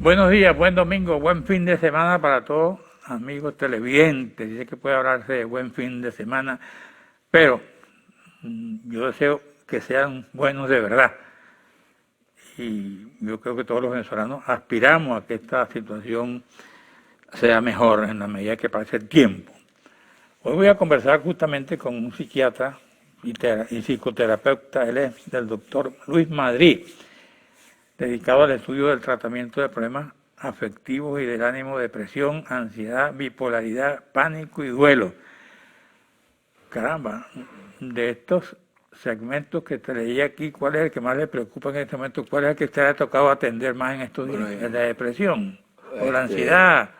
Buenos días, buen domingo, buen fin de semana para todos, amigos televidentes. Dice que puede hablarse de buen fin de semana, pero yo deseo que sean buenos de verdad. Y yo creo que todos los venezolanos aspiramos a que esta situación sea mejor en la medida que pase el tiempo. Hoy voy a conversar justamente con un psiquiatra y psicoterapeuta, él es del doctor Luis Madrid, dedicado al estudio del tratamiento de problemas afectivos y del ánimo, depresión, ansiedad, bipolaridad, pánico y duelo. Caramba, de estos segmentos que te leí aquí, ¿cuál es el que más le preocupa en este momento? ¿Cuál es el que usted le ha tocado atender más en estos días? Bueno, ¿La depresión o la ansiedad?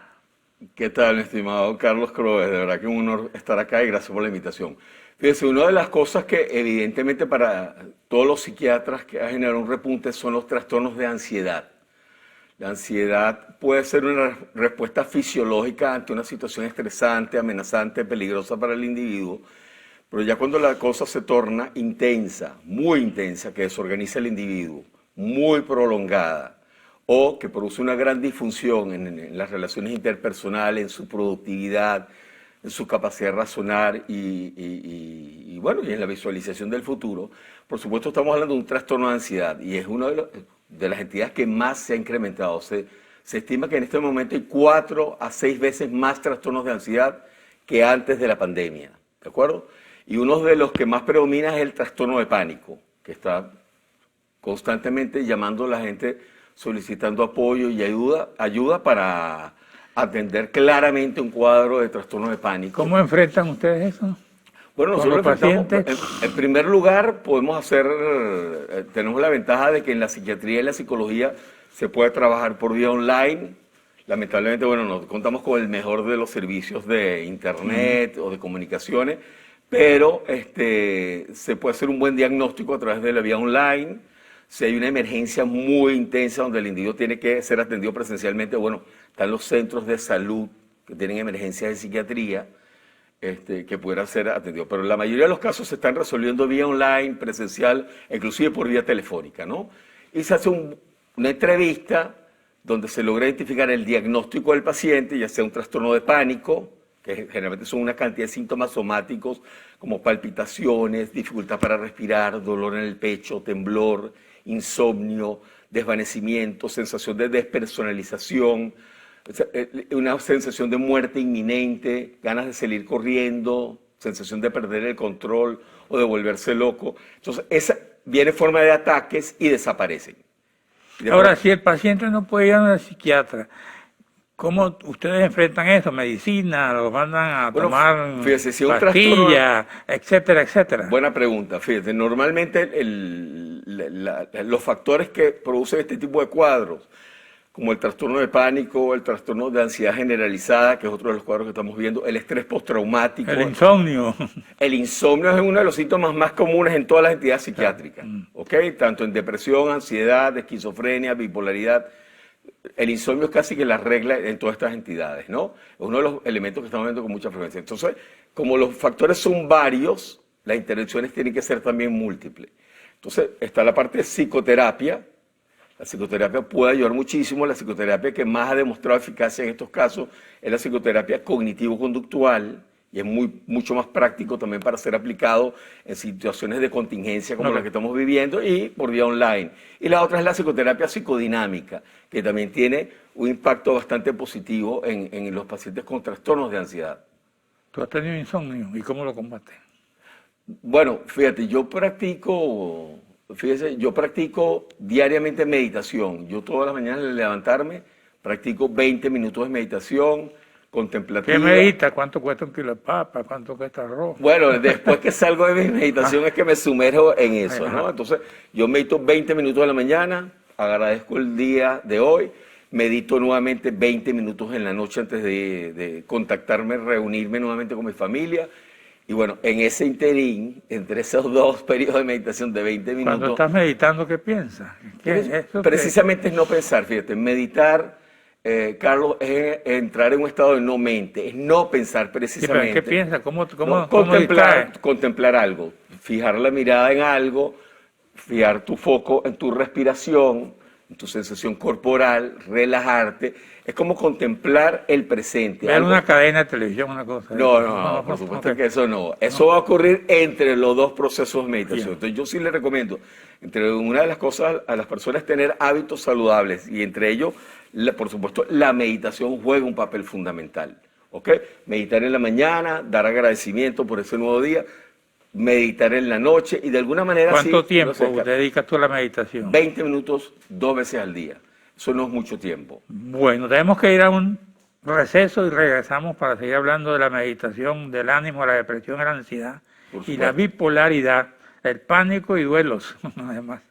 ¿Qué tal, estimado Carlos Croes? De verdad que un honor estar acá y gracias por la invitación. Fíjese, una de las cosas que evidentemente para todos los psiquiatras que ha generado un repunte son los trastornos de ansiedad. La ansiedad puede ser una respuesta fisiológica ante una situación estresante, amenazante, peligrosa para el individuo, pero ya cuando la cosa se torna intensa, muy intensa, que desorganiza el individuo, muy prolongada, o que produce una gran disfunción en las relaciones interpersonales, en su productividad, en su capacidad de razonar y bueno, y en la visualización del futuro. Por supuesto, estamos hablando de un trastorno de ansiedad y es una de las entidades que más se ha incrementado. Se estima que en este momento hay 4 a 6 veces más trastornos de ansiedad que antes de la pandemia, ¿de acuerdo? Y uno de los que más predomina es el trastorno de pánico, que está constantemente llamando a la gente solicitando apoyo y ayuda para atender claramente un cuadro de trastorno de pánico. ¿Cómo enfrentan ustedes eso? Bueno, ¿Con los pacientes? En primer lugar, tenemos la ventaja de que en la psiquiatría y la psicología se puede trabajar por vía online. Lamentablemente, bueno, no contamos con el mejor de los servicios de internet o de comunicaciones, pero se puede hacer un buen diagnóstico a través de la vía online. Si hay una emergencia muy intensa donde el individuo tiene que ser atendido presencialmente, bueno, están los centros de salud que tienen emergencias de psiquiatría que pudieran ser atendidos. Pero la mayoría de los casos se están resolviendo vía online, presencial, inclusive por vía telefónica, ¿no? Y se hace una entrevista donde se logra identificar el diagnóstico del paciente, ya sea un trastorno de pánico, que generalmente son una cantidad de síntomas somáticos como palpitaciones, dificultad para respirar, dolor en el pecho, temblor, insomnio, desvanecimiento, sensación de despersonalización, una sensación de muerte inminente, ganas de salir corriendo, sensación de perder el control o de volverse loco. Entonces, esa viene en forma de ataques y desaparecen. Ahora, si el paciente no puede ir a un psiquiatra, ¿cómo ustedes enfrentan eso? ¿Medicina? ¿Los mandan a tomar fíjese, si pastillas, etcétera, etcétera? Buena pregunta. Fíjate, normalmente los factores que producen este tipo de cuadros, como el trastorno de pánico, el trastorno de ansiedad generalizada, que es otro de los cuadros que estamos viendo, el estrés postraumático. El insomnio. El insomnio es uno de los síntomas más comunes en todas las entidades psiquiátricas, ¿ok? Tanto en depresión, ansiedad, esquizofrenia, bipolaridad. El insomnio es casi que la regla en todas estas entidades, ¿no? Es uno de los elementos que estamos viendo con mucha frecuencia. Entonces, como los factores son varios, las intervenciones tienen que ser también múltiples. Entonces, está la parte de psicoterapia. La psicoterapia puede ayudar muchísimo. La psicoterapia que más ha demostrado eficacia en estos casos es la psicoterapia cognitivo-conductual, y es mucho más práctico también para ser aplicado en situaciones de contingencia como las que estamos viviendo y por vía online. Y la otra es la psicoterapia psicodinámica, que también tiene un impacto bastante positivo en los pacientes con trastornos de ansiedad. ¿Tú has tenido insomnio y cómo lo combates? Bueno, fíjate, yo practico diariamente meditación. Yo todas las mañanas al levantarme practico 20 minutos de meditación contemplativa. ¿Qué medita? ¿Cuánto cuesta un kilo de papa? ¿Cuánto cuesta arroz? Bueno, después que salgo de mi meditación es que me sumerjo en eso, ¿no? Entonces, yo medito 20 minutos de la mañana, agradezco el día de hoy, medito nuevamente 20 minutos en la noche antes de contactarme, reunirme nuevamente con mi familia. Y bueno, en ese interín, entre esos 2 periodos de meditación de 20 minutos... Cuando estás meditando, ¿qué piensas? Precisamente es no pensar, fíjate, meditar... Carlos, es entrar en un estado de no mente, es no pensar precisamente. Sí, pero ¿qué piensas? ¿Cómo contemplar algo, fijar la mirada en algo, fijar tu foco en tu respiración, en tu sensación corporal, relajarte. Es como contemplar el presente. Ver una cadena de televisión, una cosa. No, por supuesto que eso no. Eso va a ocurrir entre los dos procesos de meditación. Entonces yo sí le recomiendo, entre una de las cosas a las personas, tener hábitos saludables y entre ellos, por supuesto, la meditación juega un papel fundamental. ¿Ok? Meditar en la mañana, dar agradecimiento por ese nuevo día, meditar en la noche y de alguna manera... ¿Cuánto tiempo dedicas tú a la meditación? 20 minutos 2 veces al día. Eso no es mucho tiempo. Bueno, tenemos que ir a un receso y regresamos para seguir hablando de la meditación, del ánimo, la depresión, la ansiedad y la bipolaridad, el pánico y duelos, además.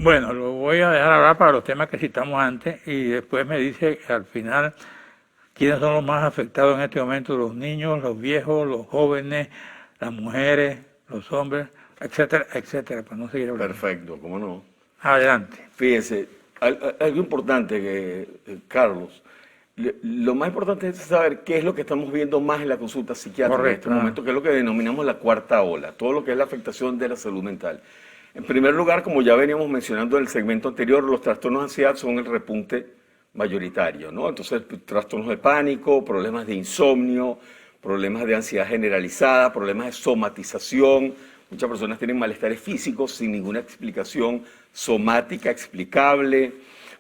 Bueno, lo voy a dejar hablar para los temas que citamos antes y después me dice al final quiénes son los más afectados en este momento: los niños, los viejos, los jóvenes, las mujeres, los hombres, etcétera, etcétera, para no seguir hablando. Perfecto, ¿cómo no? Adelante. Fíjese, algo importante, Carlos, lo más importante es saber qué es lo que estamos viendo más en la consulta psiquiátrica en este momento, que es lo que denominamos la cuarta ola, todo lo que es la afectación de la salud mental. En primer lugar, como ya veníamos mencionando en el segmento anterior, los trastornos de ansiedad son el repunte mayoritario, ¿no? Entonces, trastornos de pánico, problemas de insomnio, problemas de ansiedad generalizada, problemas de somatización. Muchas personas tienen malestares físicos sin ninguna explicación somática explicable,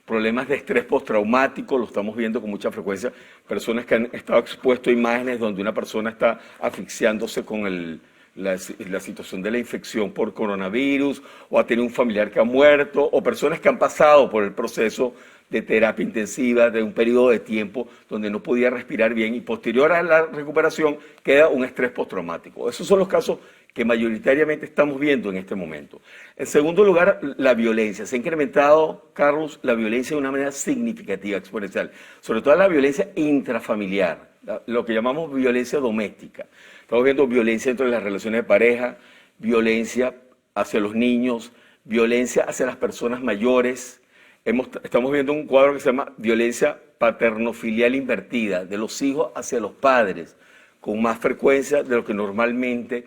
problemas de estrés postraumático, lo estamos viendo con mucha frecuencia, personas que han estado expuestas a imágenes donde una persona está asfixiándose con la situación de la infección por coronavirus, o ha tenido un familiar que ha muerto, o personas que han pasado por el proceso de terapia intensiva de un periodo de tiempo donde no podía respirar bien y posterior a la recuperación queda un estrés postraumático. Esos son los casos que mayoritariamente estamos viendo en este momento. En segundo lugar, la violencia. Se ha incrementado, Carlos, la violencia de una manera significativa, exponencial, sobre todo la violencia intrafamiliar, lo que llamamos violencia doméstica. Estamos viendo violencia entre las relaciones de pareja, violencia hacia los niños, violencia hacia las personas mayores. Estamos viendo un cuadro que se llama violencia paternofilial invertida, de los hijos hacia los padres, con más frecuencia de lo que normalmente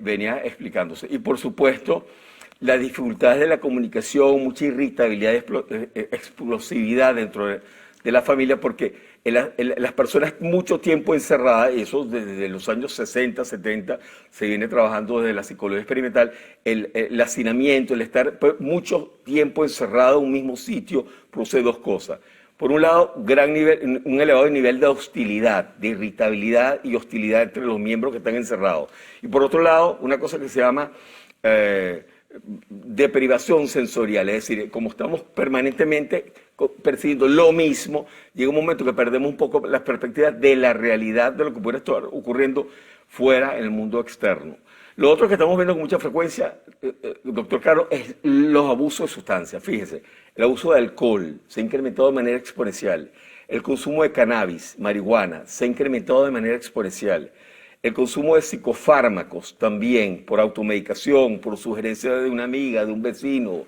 venía explicándose. Y por supuesto, las dificultades de la comunicación, mucha irritabilidad, explosividad dentro de la familia, porque las personas mucho tiempo encerradas, y eso desde los años 60, 70, se viene trabajando desde la psicología experimental, el hacinamiento, el estar mucho tiempo encerrado en un mismo sitio, produce dos cosas. Por un lado, un elevado nivel de hostilidad, de irritabilidad y hostilidad entre los miembros que están encerrados. Y por otro lado, una cosa que se llama deprivación sensorial, es decir, como estamos permanentemente percibiendo lo mismo, llega un momento que perdemos un poco las perspectivas de la realidad de lo que puede estar ocurriendo fuera en el mundo externo. Lo otro que estamos viendo con mucha frecuencia, doctor Carlos, es los abusos de sustancias. Fíjese, el abuso de alcohol se ha incrementado de manera exponencial. El consumo de cannabis, marihuana, se ha incrementado de manera exponencial. El consumo de psicofármacos también, por automedicación, por sugerencia de una amiga, de un vecino,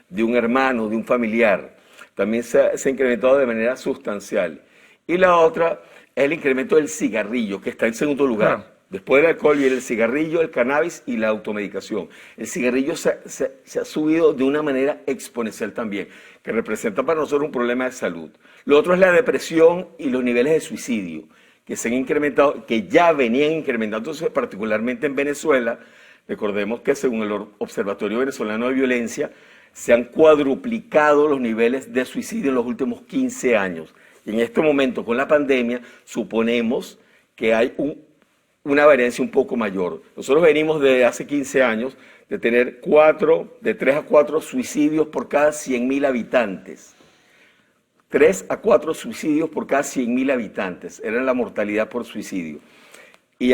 de un hermano, de un familiar, también se ha incrementado de manera sustancial. Y la otra es el incremento del cigarrillo, que está en segundo lugar. Claro. Después del alcohol viene el cigarrillo, el cannabis y la automedicación. El cigarrillo se ha subido de una manera exponencial también, que representa para nosotros un problema de salud. Lo otro es la depresión y los niveles de suicidio, que se han incrementado, que ya venían incrementándose particularmente en Venezuela. Recordemos que según el Observatorio Venezolano de Violencia, se han cuadruplicado los niveles de suicidio en los últimos 15 años. Y en este momento, con la pandemia, suponemos que hay una variancia un poco mayor. Nosotros venimos de hace 15 años de tener de 3 a 4 suicidios por cada 100.000 habitantes. 3 a 4 suicidios por cada 100.000 habitantes era la mortalidad por suicidio. Y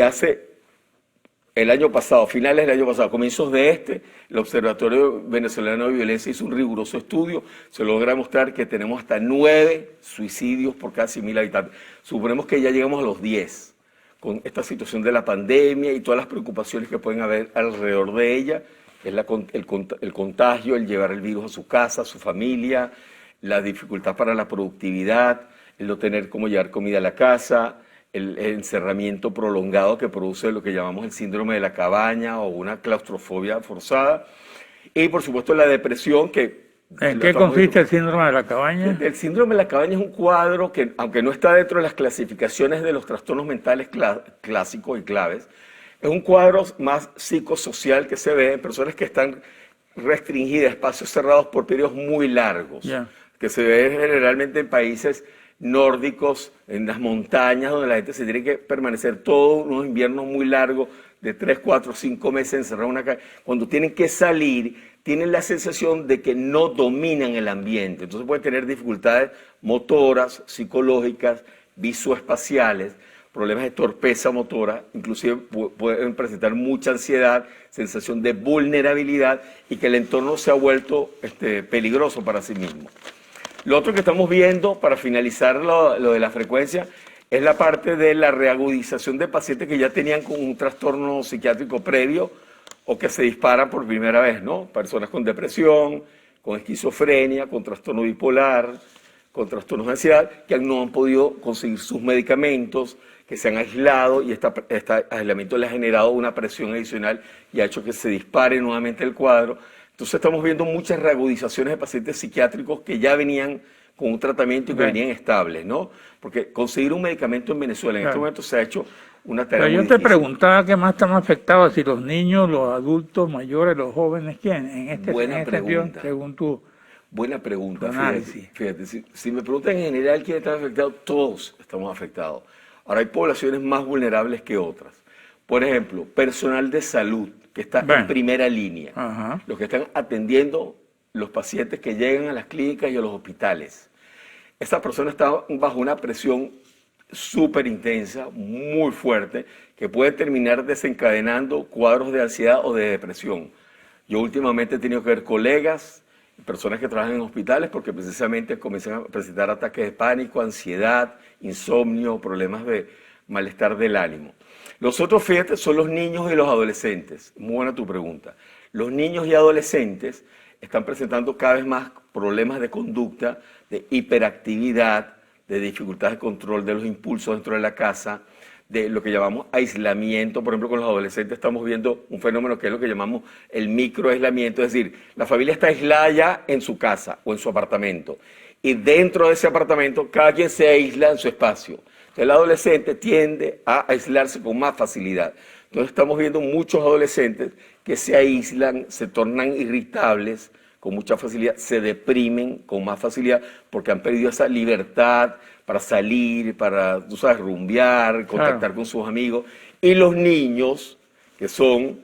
el año pasado, finales del año pasado, comienzos de el Observatorio Venezolano de Violencia hizo un riguroso estudio, se logra mostrar que tenemos hasta 9 suicidios por cada 100.000 habitantes. Suponemos que ya llegamos a los 10, con esta situación de la pandemia y todas las preocupaciones que pueden haber alrededor de ella, Es el contagio, el llevar el virus a su casa, a su familia, la dificultad para la productividad, el no tener cómo llevar comida a la casa, el encerramiento prolongado que produce lo que llamamos el síndrome de la cabaña o una claustrofobia forzada. Y por supuesto la depresión que... ¿En qué consiste el síndrome de la cabaña? El síndrome de la cabaña es un cuadro que, aunque no está dentro de las clasificaciones de los trastornos mentales clásicos y claves, es un cuadro más psicosocial que se ve en personas que están restringidas a espacios cerrados por periodos muy largos, que se ve generalmente en países nórdicos, en las montañas, donde la gente se tiene que permanecer todos unos inviernos muy largos, de 3, 4, 5 meses encerrados en una calle. Cuando tienen que salir, tienen la sensación de que no dominan el ambiente. Entonces pueden tener dificultades motoras, psicológicas, visoespaciales, problemas de torpeza motora, inclusive pueden presentar mucha ansiedad, sensación de vulnerabilidad y que el entorno se ha vuelto peligroso para sí mismo. Lo otro que estamos viendo, para finalizar lo de la frecuencia, es la parte de la reagudización de pacientes que ya tenían con un trastorno psiquiátrico previo o que se disparan por primera vez, ¿no? Personas con depresión, con esquizofrenia, con trastorno bipolar, con trastornos de ansiedad, que no han podido conseguir sus medicamentos, que se han aislado y este aislamiento les ha generado una presión adicional y ha hecho que se dispare nuevamente el cuadro. Entonces estamos viendo muchas reagudizaciones de pacientes psiquiátricos que ya venían con un tratamiento y que venían estables, ¿no? Porque conseguir un medicamento en Venezuela en este momento se ha hecho una tarea muy difícil. Yo te preguntaba qué más estamos afectados, si los niños, los adultos mayores, los jóvenes, ¿quién? En este sentido, según tu... Buena pregunta, fíjate, si me preguntan en general quién está afectado, todos estamos afectados. Ahora hay poblaciones más vulnerables que otras. Por ejemplo, personal de salud que está en primera línea, los que están atendiendo los pacientes que llegan a las clínicas y a los hospitales. Esta persona está bajo una presión súper intensa, muy fuerte, que puede terminar desencadenando cuadros de ansiedad o de depresión. Yo últimamente he tenido que ver colegas, personas que trabajan en hospitales, porque precisamente comienzan a presentar ataques de pánico, ansiedad, insomnio, problemas de malestar del ánimo. Los otros, fíjate, son los niños y los adolescentes. Muy buena tu pregunta. Los niños y adolescentes están presentando cada vez más problemas de conducta, de hiperactividad, de dificultad de control de los impulsos dentro de la casa, de lo que llamamos aislamiento. Por ejemplo, con los adolescentes estamos viendo un fenómeno que es lo que llamamos el microaislamiento, es decir, la familia está aislada ya en su casa o en su apartamento, y dentro de ese apartamento cada quien se aísla en su espacio. Entonces, el adolescente tiende a aislarse con más facilidad. Entonces estamos viendo muchos adolescentes que se aíslan, se tornan irritables con mucha facilidad, se deprimen con más facilidad porque han perdido esa libertad para salir, para, tú sabes, rumbear, contactar con sus amigos. Y los niños, que son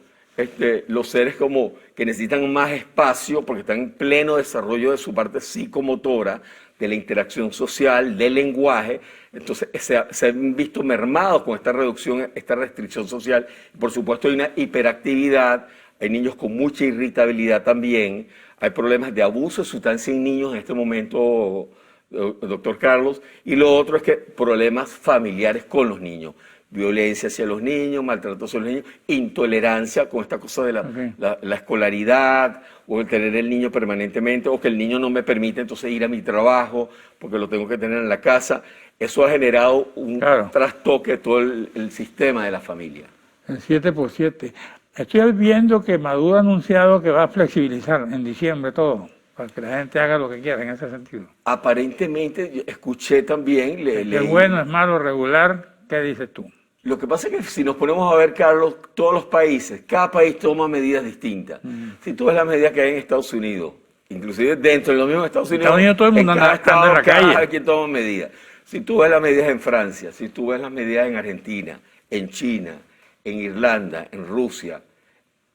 los seres como que necesitan más espacio porque están en pleno desarrollo de su parte psicomotora, de la interacción social, del lenguaje, entonces se han visto mermados con esta reducción, esta restricción social. Por supuesto hay una hiperactividad, hay niños con mucha irritabilidad también, hay problemas de abuso de sustancia en niños en este momento, doctor Carlos, y lo otro es que problemas familiares con los niños, violencia hacia los niños, maltrato hacia los niños, intolerancia con esta cosa de la escolaridad, o el tener el niño permanentemente, o que el niño no me permite entonces ir a mi trabajo porque lo tengo que tener en la casa. Eso ha generado un trastoque de todo el sistema de la familia. El 7x7. Estoy viendo que Maduro ha anunciado que va a flexibilizar en diciembre todo, para que la gente haga lo que quiera en ese sentido. Aparentemente, yo escuché también... ¿Es bueno, es malo, regular? ¿Qué dices tú? Lo que pasa es que si nos ponemos a ver, Carlos, todos los países, cada país toma medidas distintas. Si tú ves las medidas que hay en Estados Unidos, inclusive dentro de los mismos Estados Unidos, todo el mundo anda en la calle. Cada quien toma medidas. Si tú ves las medidas en Francia, si tú ves las medidas en Argentina, en China, en Irlanda, en Rusia,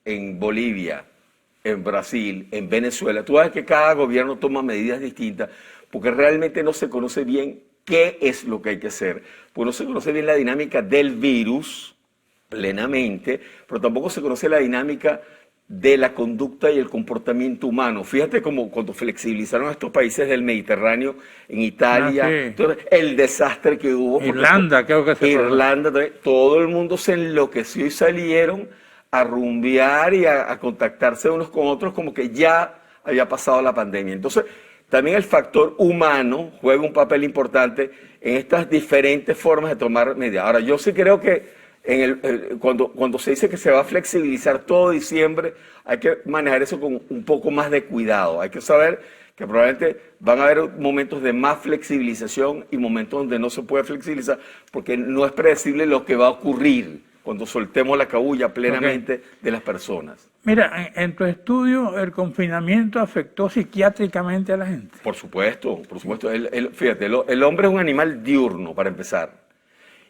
en Bolivia, en Brasil, en Venezuela, tú ves que cada gobierno toma medidas distintas porque realmente no se conoce bien qué es lo que hay que hacer. Pues no se conoce bien la dinámica del virus plenamente, pero tampoco se conoce la dinámica de la conducta y el comportamiento humano. Fíjate como cuando flexibilizaron estos países del Mediterráneo, en Italia, entonces, el desastre que hubo. Irlanda, creo que se Irlanda, todo el mundo se enloqueció y salieron a rumbear y a contactarse unos con otros como que ya había pasado la pandemia. Entonces, también el factor humano juega un papel importante en estas diferentes formas de tomar medidas. Ahora, yo sí creo que cuando se dice que se va a flexibilizar todo diciembre, hay que manejar eso con un poco más de cuidado. Hay que saber que probablemente van a haber momentos de más flexibilización y momentos donde no se puede flexibilizar porque no es predecible lo que va a ocurrir cuando soltemos la cabulla plenamente de las personas. Mira, en tu estudio el confinamiento afectó psiquiátricamente a la gente. Por supuesto, por supuesto. Fíjate, el hombre es un animal diurno, para empezar.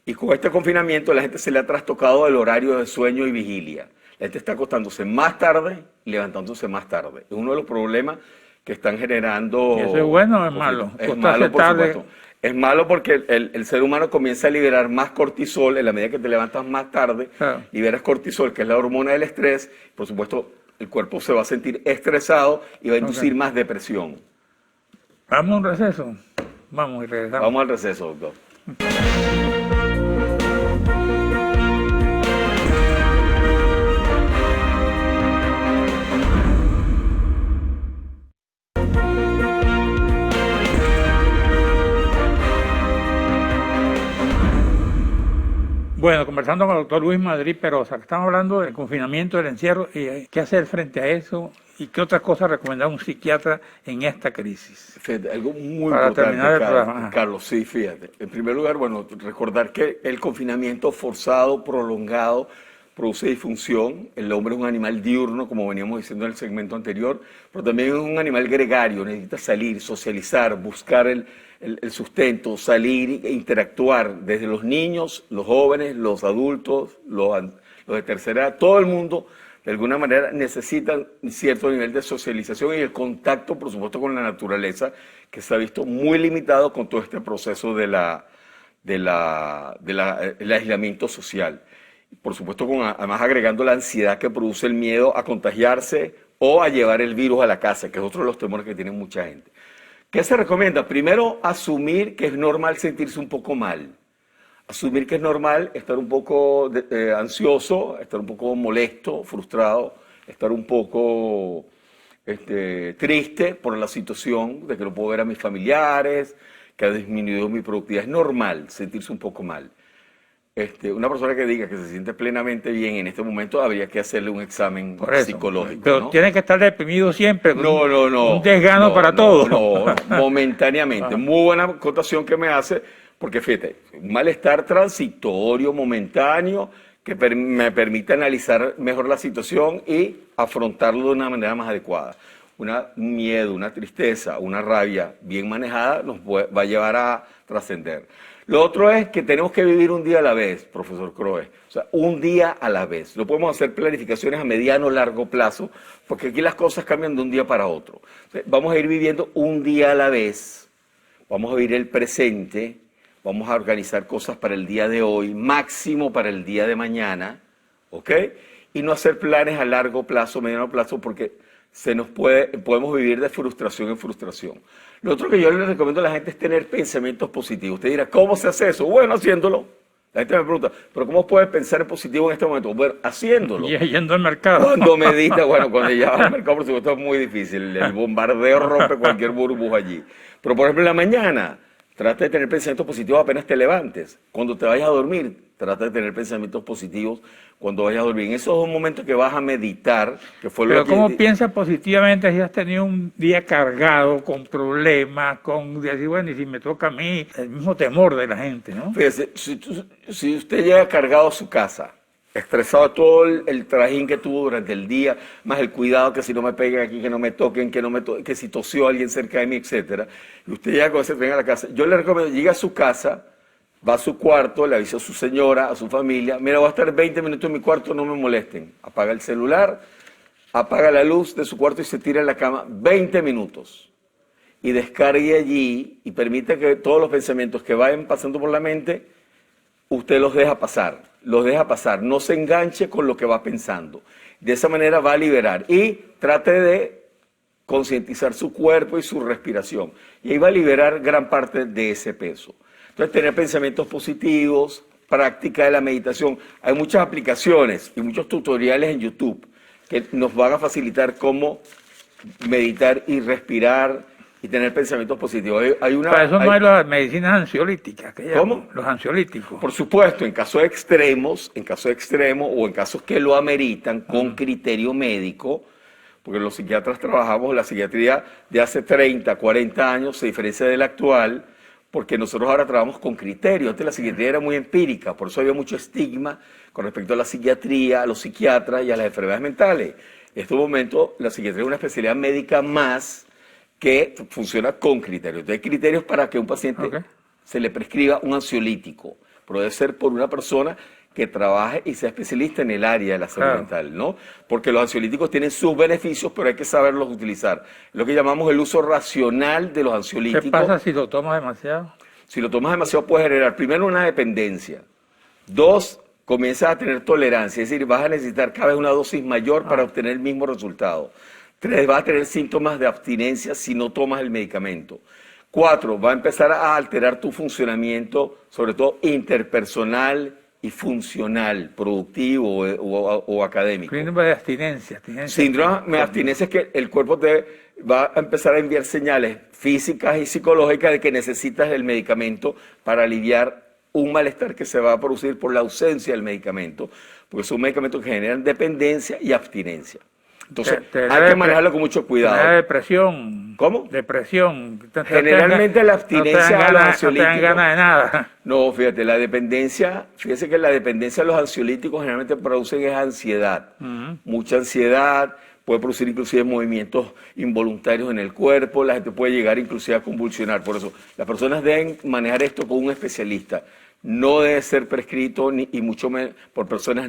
Y con este confinamiento a la gente se le ha trastocado el horario de sueño y vigilia. La gente está acostándose más tarde y levantándose más tarde. Es uno de los problemas que están generando... ¿Y eso es bueno o es malo? Es malo, por supuesto. Es malo porque el ser humano comienza a liberar más cortisol en la medida que te levantas más tarde. Claro. Liberas cortisol, que es la hormona del estrés. Por supuesto, el cuerpo se va a sentir estresado y va a inducir más depresión. ¿Vamos a un receso? Vamos y regresamos. Vamos al receso, doctor. Bueno, conversando con el doctor Luis Madrid Perosa, estamos hablando del confinamiento, del encierro y qué hacer frente a eso y qué otras cosas recomendar a un psiquiatra en esta crisis. Fíjate, algo muy para importante, terminar el programa. Carlos, sí, fíjate. En primer lugar, bueno, recordar que el confinamiento forzado, prolongado, produce disfunción. El hombre es un animal diurno, como veníamos diciendo en el segmento anterior, pero también es un animal gregario, necesita salir, socializar, buscar el sustento, salir e interactuar desde los niños, los jóvenes, los adultos, los de tercera edad, todo el mundo de alguna manera necesitan cierto nivel de socialización y el contacto, por supuesto, con la naturaleza, que se ha visto muy limitado con todo este proceso del aislamiento social. Por supuesto, además agregando la ansiedad que produce el miedo a contagiarse o a llevar el virus a la casa, que es otro de los temores que tiene mucha gente. ¿Qué se recomienda? Primero, asumir que es normal sentirse un poco mal. Asumir que es normal estar un poco ansioso, estar un poco molesto, frustrado, estar un poco triste por la situación de que no puedo ver a mis familiares, que ha disminuido mi productividad. Es normal sentirse un poco mal. Una persona que diga que se siente plenamente bien en este momento habría que hacerle un examen psicológico. Pero ¿no? tiene que estar deprimido siempre. No. Un desgano para todo. No, momentáneamente. Muy buena acotación que me hace, porque fíjate, un malestar transitorio, momentáneo, que me permite analizar mejor la situación y afrontarlo de una manera más adecuada. Un miedo, una tristeza, una rabia bien manejada nos va a llevar a trascender. Lo otro es que tenemos que vivir un día a la vez, profesor Croes. O sea, un día a la vez. No podemos hacer planificaciones a mediano o largo plazo, porque aquí las cosas cambian de un día para otro. Entonces, vamos a ir viviendo un día a la vez. Vamos a vivir el presente. Vamos a organizar cosas para el día de hoy, máximo para el día de mañana, ¿ok? Y no hacer planes a largo plazo, mediano plazo, porque podemos vivir de frustración en frustración. Lo otro que yo les recomiendo a la gente es tener pensamientos positivos. Usted dirá, ¿cómo se hace eso? Bueno, haciéndolo. La gente me pregunta, ¿pero cómo puedes pensar en positivo en este momento? Bueno, haciéndolo. Y yendo al mercado. Cuando medita, cuando ya va al mercado, por supuesto, es muy difícil. El bombardeo rompe cualquier burbuja allí. Pero, por ejemplo, en la mañana, trata de tener pensamientos positivos apenas te levantes. Cuando te vayas a dormir, trata de tener pensamientos positivos cuando vayas a dormir. En esos 2 momentos que vas a meditar, que fue Pero lo que... ¿cómo piensas positivamente si has tenido un día cargado, con problemas, con decir, bueno, y si me toca a mí, el mismo temor de la gente, ¿no? Fíjese, si usted llega cargado a su casa, estresado todo el trajín que tuvo durante el día, más el cuidado que si no me peguen aquí, que no me toquen, que si tosió alguien cerca de mí, etcétera, y usted llega con ese tren a la casa, yo le recomiendo, llegue a su casa, va a su cuarto, le avisa a su señora, a su familia, mira, voy a estar 20 minutos en mi cuarto, no me molesten. Apaga el celular, apaga la luz de su cuarto y se tira en la cama 20 minutos. Y descargue allí y permita que todos los pensamientos que vayan pasando por la mente, usted los deja pasar, no se enganche con lo que va pensando. De esa manera va a liberar y trate de concientizar su cuerpo y su respiración. Y ahí va a liberar gran parte de ese peso. Entonces, tener pensamientos positivos, práctica de la meditación. Hay muchas aplicaciones y muchos tutoriales en YouTube que nos van a facilitar cómo meditar y respirar y tener pensamientos positivos. Para eso no hay las medicinas ansiolíticas. ¿Cómo? Los ansiolíticos. Por supuesto, en casos extremos o en casos que lo ameritan con criterio médico, porque los psiquiatras trabajamos, la psiquiatría de hace 30, 40 años se diferencia de la actual, porque nosotros ahora trabajamos con criterio. Antes la psiquiatría era muy empírica, por eso había mucho estigma con respecto a la psiquiatría, a los psiquiatras y a las enfermedades mentales. En este momento la psiquiatría es una especialidad médica más que funciona con criterios. Entonces hay criterios para que a un paciente se le prescriba un ansiolítico, pero debe ser por una persona que trabaje y sea especialista en el área de la salud mental, ¿no? Porque los ansiolíticos tienen sus beneficios, pero hay que saberlos utilizar. Lo que llamamos el uso racional de los ansiolíticos. ¿Qué pasa si lo tomas demasiado? Si lo tomas demasiado puede generar, primero, una dependencia. Dos, comienzas a tener tolerancia, es decir, vas a necesitar cada vez una dosis mayor para obtener el mismo resultado. Tres, vas a tener síntomas de abstinencia si no tomas el medicamento. Cuatro, va a empezar a alterar tu funcionamiento, sobre todo interpersonal y funcional, productivo o académico. Síndrome de abstinencia. Síndrome de abstinencia es que el cuerpo te va a empezar a enviar señales físicas y psicológicas de que necesitas el medicamento para aliviar un malestar que se va a producir por la ausencia del medicamento, porque son medicamentos que generan dependencia y abstinencia. Entonces, hay que manejarlo con mucho cuidado. Te da depresión. ¿Cómo? Depresión. Generalmente la abstinencia a los ansiolíticos. No te dan ganas de nada. No, fíjate, la dependencia, fíjese que la dependencia a los ansiolíticos generalmente producen es ansiedad. Mucha ansiedad, puede producir inclusive movimientos involuntarios en el cuerpo, la gente puede llegar inclusive a convulsionar. Por eso, las personas deben manejar esto con un especialista. No debe ser prescrito y mucho menos por personas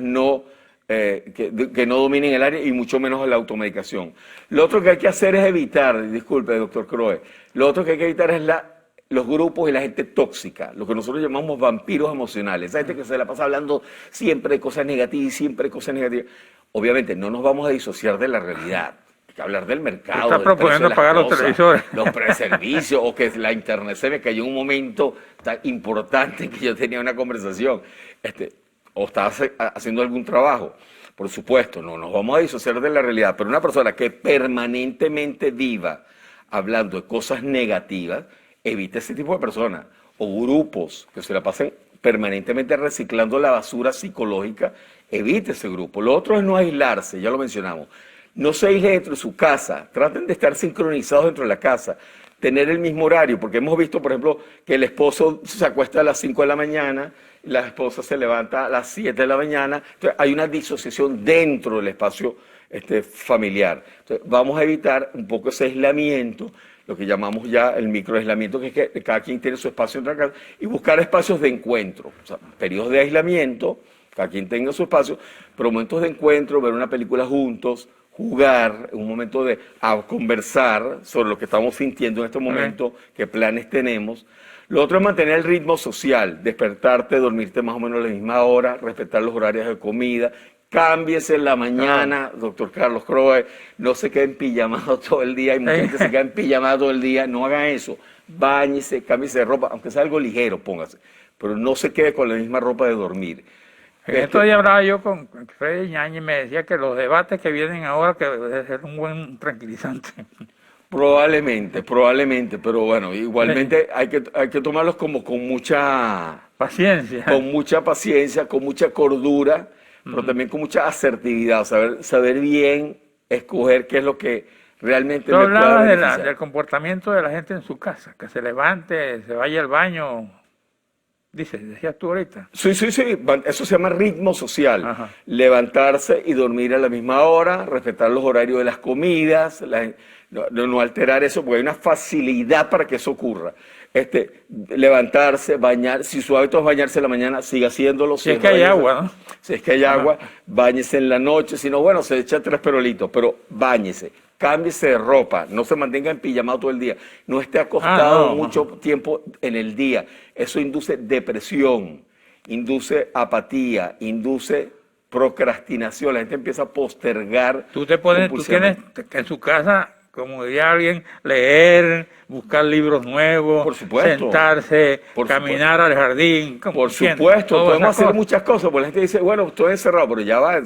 que no dominen el área y mucho menos la automedicación. Lo otro que hay que hacer es evitar, disculpe, doctor Croe, lo otro que hay que evitar es los grupos y la gente tóxica, lo que nosotros llamamos vampiros emocionales, esa gente que se la pasa hablando siempre de cosas negativas y siempre de cosas negativas. Obviamente no nos vamos a disociar de la realidad. Hay que hablar del mercado. Está proponiendo pagar los televisores. Los preservicios, o que la internet se me cayó en un momento tan importante que yo tenía una conversación. O estaba haciendo algún trabajo. Por supuesto, no nos vamos a disociar de la realidad, pero una persona que permanentemente viva hablando de cosas negativas, evite ese tipo de personas. O grupos que se la pasen permanentemente reciclando la basura psicológica, evite ese grupo. Lo otro es no aislarse, ya lo mencionamos. No se aíslen dentro de su casa, traten de estar sincronizados dentro de la casa, tener el mismo horario, porque hemos visto, por ejemplo, que el esposo se acuesta a las 5 de la mañana, la esposa se levanta a las 7 de la mañana, entonces hay una disociación dentro del espacio familiar. Entonces, vamos a evitar un poco ese aislamiento, lo que llamamos ya el microaislamiento, que es que cada quien tiene su espacio dentro de la casa, y buscar espacios de encuentro, o sea, periodos de aislamiento, cada quien tenga su espacio, pero momentos de encuentro, ver una película juntos, jugar, un momento de conversar sobre lo que estamos sintiendo en este momento, qué planes tenemos. Lo otro es mantener el ritmo social, despertarte, dormirte más o menos a la misma hora, respetar los horarios de comida, cámbiese en la mañana, doctor Carlos Croe, no se queden pijamados todo el día, hay mucha gente que se queda en pijamada todo el día, no hagan eso, báñese, cámbiese de ropa, aunque sea algo ligero, póngase, pero no se quede con la misma ropa de dormir. Esto ya hablaba yo con Freddy Ñañez y me decía que los debates que vienen ahora que debe ser un buen tranquilizante. Probablemente, pero bueno, igualmente hay que tomarlos como con mucha paciencia, con mucha cordura, pero también con mucha asertividad, saber bien escoger qué es lo que realmente Tú me puede hablabas beneficiar. del comportamiento de la gente en su casa, que se levante, se vaya al baño. Decías tú ahorita. Sí, eso se llama ritmo social. Ajá. Levantarse y dormir a la misma hora, respetar los horarios de las comidas, no alterar eso, porque hay una facilidad para que eso ocurra. Levantarse, bañar, si su hábito es bañarse en la mañana, siga haciéndolo. Si es que hay agua, ¿no? Si es que hay agua, báñese en la noche, si no, bueno, se echa 3 perolitos, pero báñese. Cámbiese de ropa, no se mantenga en pijamado todo el día, no esté acostado mucho tiempo en el día. Eso induce depresión, induce apatía, induce procrastinación. La gente empieza a postergar. Tú tienes en su casa como diría alguien, leer, buscar libros nuevos, Por supuesto. sentarse, Por caminar al jardín. Por supuesto, podemos hacer muchas cosas, porque la gente dice, bueno, estoy encerrado, pero ya va,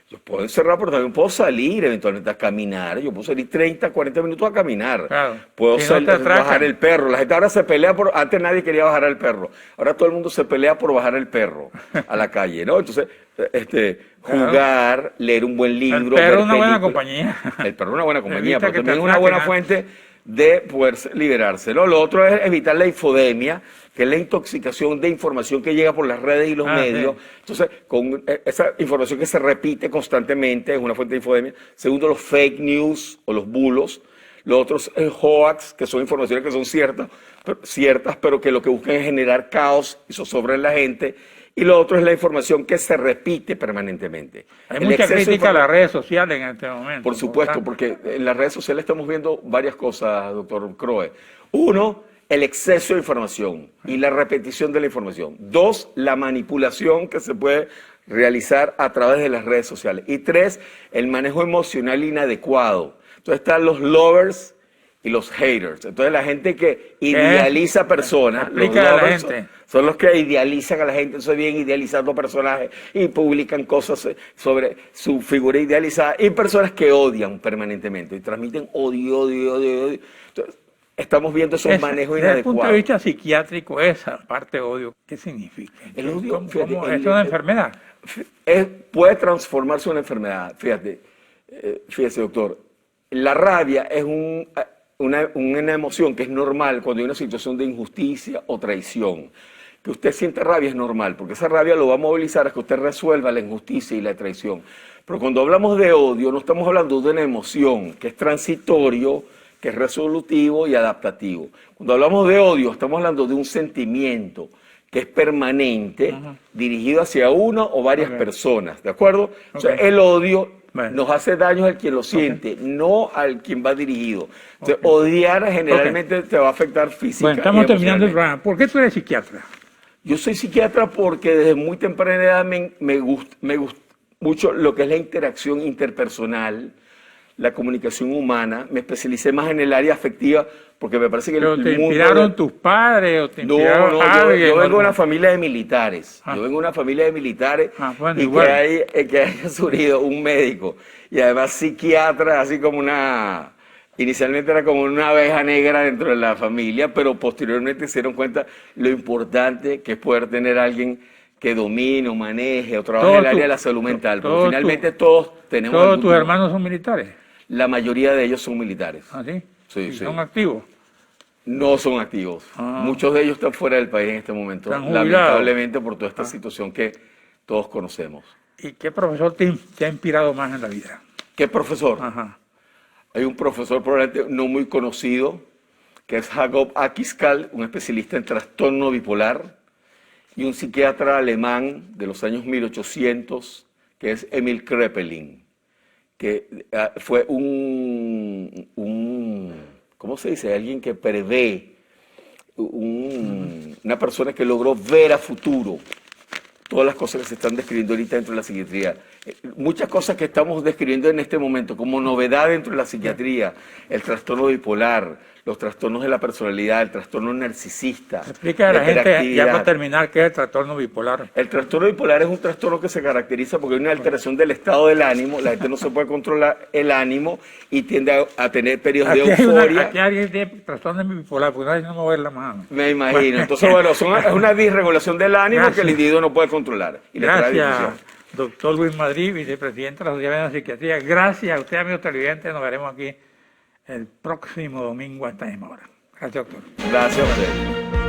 yo puedo encerrar, pero también puedo salir eventualmente a caminar, yo puedo salir 30, 40 minutos a caminar, Claro. puedo Si no te atracan. bajar el perro, la gente ahora se pelea por, antes nadie quería bajar al perro, ahora todo el mundo se pelea por bajar el perro a la calle, ¿no? Entonces, jugar, leer un buen libro, El perro ver es una buena películas. compañía. El perro es una buena compañía, Evita pero que te también es una buena atraquen, fuente de poder liberarse, ¿no? Lo otro es evitar la infodemia, que es la intoxicación de información que llega por las redes y los medios. Sí. Entonces, con esa información que se repite constantemente es una fuente de infodemia. Segundo, los fake news o los bulos. Los otros hoax, que son informaciones que son ciertas, pero que lo que buscan es generar caos y zozobra en la gente. Y lo otro es la información que se repite permanentemente. Hay El mucha exceso de crítica a las redes sociales en este momento. Por supuesto, porque en las redes sociales estamos viendo varias cosas, doctor Croe. Uno, el exceso de información y la repetición de la información. Dos, la manipulación que se puede realizar a través de las redes sociales. Y tres, el manejo emocional inadecuado. Entonces están los lovers y los haters. Entonces la gente que idealiza personas, los Explica a la lovers gente. son los que idealizan a la gente, entonces vienen idealizando personajes y publican cosas sobre su figura idealizada, y personas que odian permanentemente y transmiten odio. Entonces, estamos viendo esos manejos desde el punto de inadecuados. vista psiquiátrico, esa parte de odio, ¿qué significa? El odio, ¿Cómo, fíjate, es una enfermedad? Puede transformarse en una enfermedad. Fíjese, doctor, la rabia es una emoción que es normal cuando hay una situación de injusticia o traición. Que usted sienta rabia es normal, porque esa rabia lo va a movilizar a que usted resuelva la injusticia y la traición. Pero cuando hablamos de odio, no estamos hablando de una emoción que es transitorio, que es resolutivo y adaptativo. Cuando hablamos de odio, estamos hablando de un sentimiento que es permanente, dirigido hacia una o varias personas, ¿de acuerdo? O sea, el odio nos hace daño al quien lo siente, no al quien va dirigido. Entonces, odiar generalmente te va a afectar física. Bueno, estamos y terminando el emocionalmente. programa. ¿Por qué tú eres psiquiatra? Yo soy psiquiatra porque desde muy temprana edad me gusta mucho lo que es la interacción interpersonal, la comunicación humana. Me especialicé más en el área afectiva porque me parece que ¿Pero el te mundo inspiraron tus padres o te inspiraron yo alguien? vengo de ¿O una no? familia de militares. Ah. Yo vengo de una familia de militares Bueno, y igual. que haya surgido un médico y además psiquiatra, así como inicialmente era como una abeja negra dentro de la familia, pero posteriormente se dieron cuenta lo importante que es poder tener a alguien que domine o maneje o trabaje en el área de la salud mental. Porque finalmente todos tenemos... ¿Todos tus hermanos son militares? La mayoría de ellos son militares. ¿Ah, sí? Sí, ¿Y sí. son activos? No son activos. Muchos de ellos están fuera del país en este momento, Están jubilados. lamentablemente por toda esta situación que todos conocemos. ¿Y qué profesor te ha inspirado más en la vida? ¿Qué profesor? Ajá. Hay un profesor probablemente no muy conocido, que es Jacob Akiskal, un especialista en trastorno bipolar, y un psiquiatra alemán de los años 1800, que es Emil Kraepelin, que fue ¿cómo se dice? Alguien que prevé, una persona que logró ver a futuro todas las cosas que se están describiendo ahorita dentro de la psiquiatría. Muchas cosas que estamos describiendo en este momento como novedad dentro de la psiquiatría, el trastorno bipolar, los trastornos de la personalidad, el trastorno narcisista. Explica a la gente, ya para terminar, qué es el trastorno bipolar. El trastorno bipolar es un trastorno que se caracteriza porque hay una alteración del estado del ánimo, la gente no se puede controlar el ánimo y tiende a tener periodos de euforia. Aquí alguien tiene trastorno bipolar, porque nadie no me ve la mano. Me imagino. Entonces, bueno, es una disregulación del ánimo que el individuo no puede controlar. Y le trae Gracias, discusión. doctor Luis Madrid, vicepresidente de la Sociedad de Psiquiatría. Gracias a usted, amigos televidentes. Nos veremos aquí el próximo domingo a esta misma hora. Gracias, doctor. Gracias a usted.